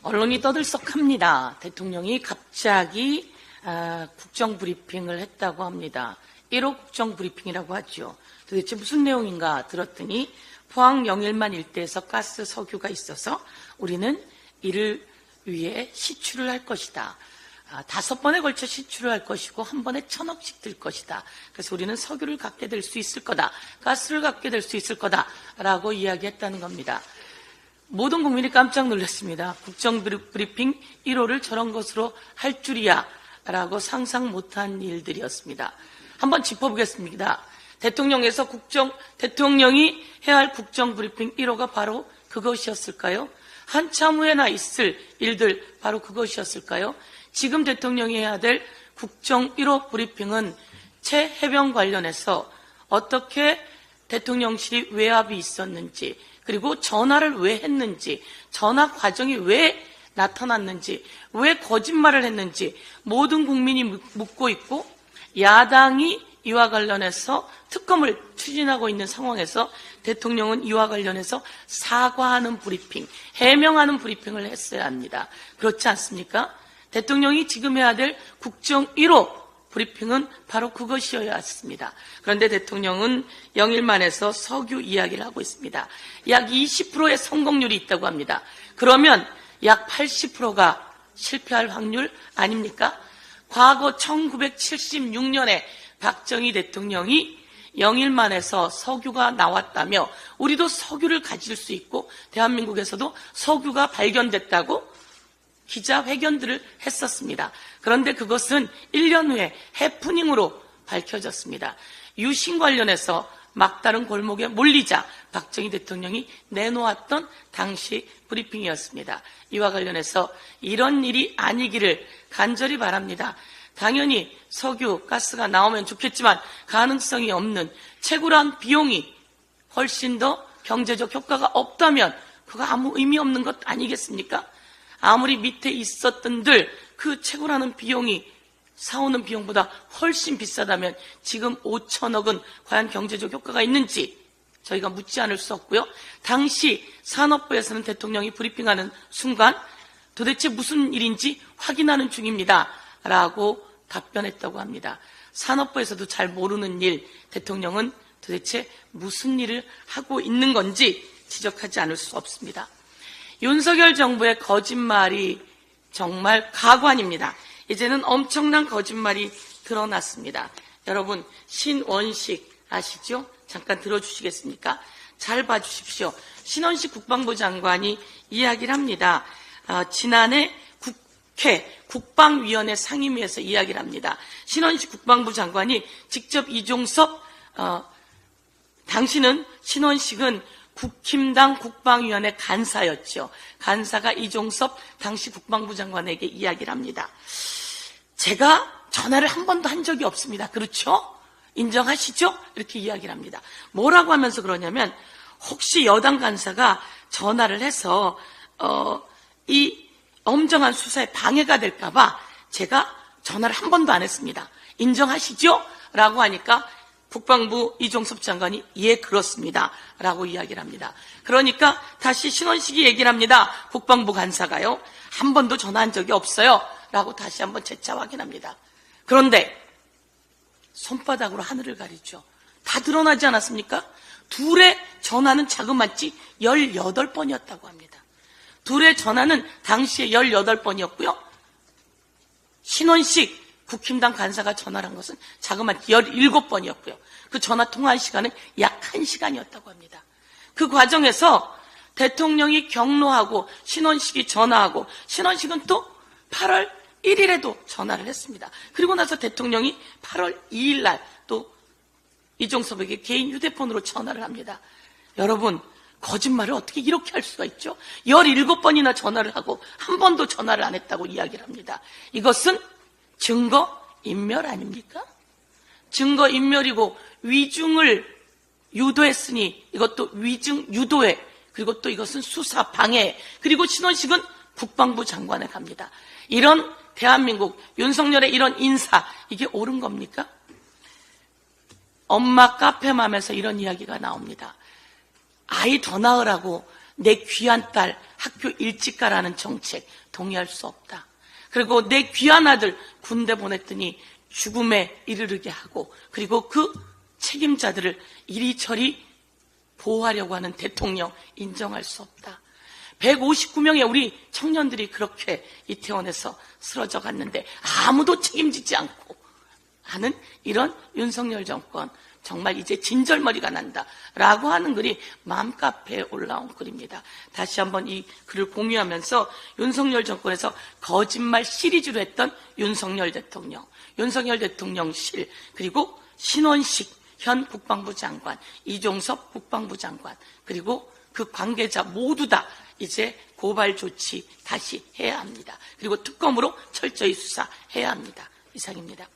언론이 떠들썩합니다. 대통령이 갑자기 국정브리핑을 했다고 합니다. 1호 국정브리핑이라고 하죠. 도대체 무슨 내용인가 들었더니 포항 영일만 일대에서 가스 석유가 있어서 우리는 이를 위해 시추를 할 것이다. 5번에 걸쳐 시추를 할 것이고 한 번에 1,000억씩 들 것이다. 그래서 우리는 석유를 갖게 될 수 있을 거다. 가스를 갖게 될 수 있을 거다라고 이야기했다는 겁니다. 모든 국민이 깜짝 놀랐습니다. 국정브리핑 1호를 저런 것으로 할 줄이야 라고 상상 못한 일들이었습니다. 한번 짚어보겠습니다. 대통령이 해야 할 국정브리핑 1호가 바로 그것이었을까요? 한참 후에나 있을 일들 바로 그것이었을까요? 지금 대통령이 해야 될 국정 1호 브리핑은 채 해병 관련해서 어떻게 대통령실이 외압이 있었는지, 그리고 전화를 왜 했는지, 전화 과정이 왜 나타났는지, 왜 거짓말을 했는지 모든 국민이 묻고 있고, 야당이 이와 관련해서 특검을 추진하고 있는 상황에서 대통령은 이와 관련해서 사과하는 브리핑, 해명하는 브리핑을 했어야 합니다. 그렇지 않습니까? 대통령이 지금 해야 될 국정 1호 브리핑은 바로 그것이어야 했습니다. 그런데 대통령은 영일만에서 석유 이야기를 하고 있습니다. 약 20%의 성공률이 있다고 합니다. 그러면 약 80%가 실패할 확률 아닙니까? 과거 1976년에 박정희 대통령이 영일만에서 석유가 나왔다며 우리도 석유를 가질 수 있고 대한민국에서도 석유가 발견됐다고 기자회견들을 했었습니다. 그런데 그것은 1년 후에 해프닝으로 밝혀졌습니다. 유신 관련해서 막다른 골목에 몰리자 박정희 대통령이 내놓았던 당시 브리핑이었습니다. 이와 관련해서 이런 일이 아니기를 간절히 바랍니다. 당연히 석유, 가스가 나오면 좋겠지만 가능성이 없는, 채굴한 비용이 훨씬 더 경제적 효과가 없다면 그거 아무 의미 없는 것 아니겠습니까? 아무리 밑에 있었던들 그 채굴하는 비용이 사오는 비용보다 훨씬 비싸다면 지금 5천억은 과연 경제적 효과가 있는지 저희가 묻지 않을 수 없고요. 당시 산업부에서는 대통령이 브리핑하는 순간 도대체 무슨 일인지 확인하는 중입니다 라고 답변했다고 합니다. 산업부에서도 잘 모르는 일, 대통령은 도대체 무슨 일을 하고 있는 건지 지적하지 않을 수 없습니다. 윤석열 정부의 거짓말이 정말 가관입니다. 이제는 엄청난 거짓말이 드러났습니다. 여러분, 신원식 아시죠? 잠깐 들어주시겠습니까? 잘 봐주십시오. 신원식 국방부 장관이 이야기를 합니다. 지난해 국회 국방위원회 상임위에서 이야기를 합니다. 신원식 국방부 장관이 직접 이종섭, 당시는 신원식은 국힘당 국방위원회 간사였죠. 간사가 이종섭 당시 국방부 장관에게 이야기를 합니다. 제가 전화를 한 번도 한 적이 없습니다. 그렇죠? 인정하시죠? 이렇게 이야기를 합니다. 뭐라고 하면서 그러냐면 혹시 여당 간사가 전화를 해서 이 엄정한 수사에 방해가 될까 봐 제가 전화를 한 번도 안 했습니다. 인정하시죠? 라고 하니까 국방부 이종섭 장관이 예 그렇습니다 라고 이야기를 합니다. 그러니까 다시 신원식이 얘기를 합니다. 국방부 간사가요. 한 번도 전화한 적이 없어요 라고 다시 한번 재차 확인합니다. 그런데 손바닥으로 하늘을 가리죠. 다 드러나지 않았습니까? 둘의 전화는 자그마치 18번이었다고 합니다. 둘의 전화는 당시에 18번이었고요. 신원식 국힘당 간사가 전화를 한 것은 자그마치 17번이었고요. 그 전화 통화한 시간은 약 1시간이었다고 합니다. 그 과정에서 대통령이 경로하고 신원식이 전화하고 신원식은 또 8월 1일에도 전화를 했습니다. 그리고 나서 대통령이 8월 2일 날 또 이종섭에게 개인 휴대폰으로 전화를 합니다. 여러분, 거짓말을 어떻게 이렇게 할 수가 있죠? 17번이나 전화를 하고 한 번도 전화를 안 했다고 이야기를 합니다. 이것은 증거인멸 아닙니까? 증거인멸이고 위증을 유도했으니 이것도 위증 유도해, 그리고 또 이것은 수사 방해, 그리고 신원식은 국방부 장관에 갑니다. 이런 대한민국 윤석열의 이런 인사, 이게 옳은 겁니까? 엄마 카페맘에서 이런 이야기가 나옵니다. 아이 더 낳으라고 내 귀한 딸 학교 일찍 가라는 정책 동의할 수 없다. 그리고 내 귀한 아들 군대 보냈더니 죽음에 이르르게 하고, 그리고 그 책임자들을 이리저리 보호하려고 하는 대통령 인정할 수 없다. 159명의 우리 청년들이 그렇게 이태원에서 쓰러져 갔는데 아무도 책임지지 않고 하는 이런 윤석열 정권, 정말 이제 진절머리가 난다라고 하는 글이 맘카페에 올라온 글입니다. 다시 한번 이 글을 공유하면서 윤석열 정권에서 거짓말 시리즈로 했던 윤석열 대통령실, 그리고 신원식 현 국방부 장관, 이종섭 국방부 장관, 그리고 그 관계자 모두 다 이제 고발 조치 다시 해야 합니다. 그리고 특검으로 철저히 수사해야 합니다. 이상입니다.